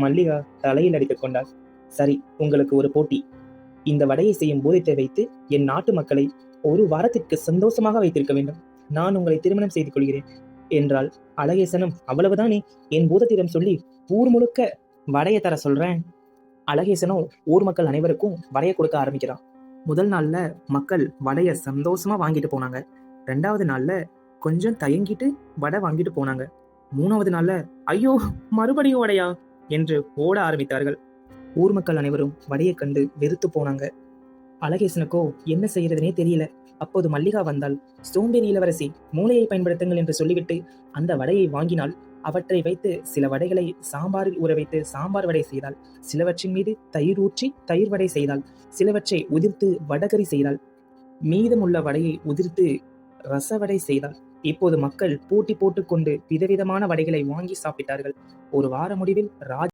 மல்லிகா தலையில் அடித்துக் கொண்டாள். சரி, உங்களுக்கு ஒரு போட்டி. இந்த வடையை செய்யும் பூதத்தை வைத்து என் நாட்டு மக்களை ஒரு வாரத்திற்கு சந்தோஷமாக வைத்திருக்க வேண்டும். நான் உங்களை திருமணம் செய்து கொள்கிறேன் என்றாள். அழகேசனும், அவ்வளவுதானே, என் பூதத்திடம் சொல்லி ஊர் முழுக்க வடையை தர சொல்றேன். அழகேசனோ ஊர் மக்கள் அனைவருக்கும் வடையை கொடுக்க ஆரம்பிக்கிறான். முதல் நாள்ல மக்கள் வடையை சந்தோஷமா வாங்கிட்டு போனாங்க. 2வது நாள்ல கொஞ்சம் தயங்கிட்டு வடை வாங்கிட்டு போனாங்க. 3வது நாள்ல ஐயோ, மறுபடியும் வடையா என்று ஓட ஆரம்பித்தார்கள். ஊர் மக்கள் அனைவரும் வடையை கண்டு வெறுத்து போனாங்க. அழகேசனுக்கோ என்ன செய்யறதுனே தெரியல. அப்போது மல்லிகா வந்தால், சோம்பேறி இளவரசி, மூளையை பயன்படுத்துங்கள் என்று சொல்லிவிட்டு அந்த வடையை வாங்கினால். அவற்றை வைத்து சில வடைகளை சாம்பாரில் ஊற வைத்து சாம்பார் வடை செய்தாள். சிலவற்றின் மீது தயிர் ஊற்றி தயிர் வடை செய்தாள். சிலவற்றை உதிர்த்து வடகரி செய்தாள். மீதமுள்ள வடையை உதிர்த்து ரசவடை செய்தாள். இப்போது மக்கள் போட்டி போட்டுக்கொண்டு விதவிதமான வடைகளை வாங்கி சாப்பிட்டார்கள். ஒரு வார முடிவில் ராஜ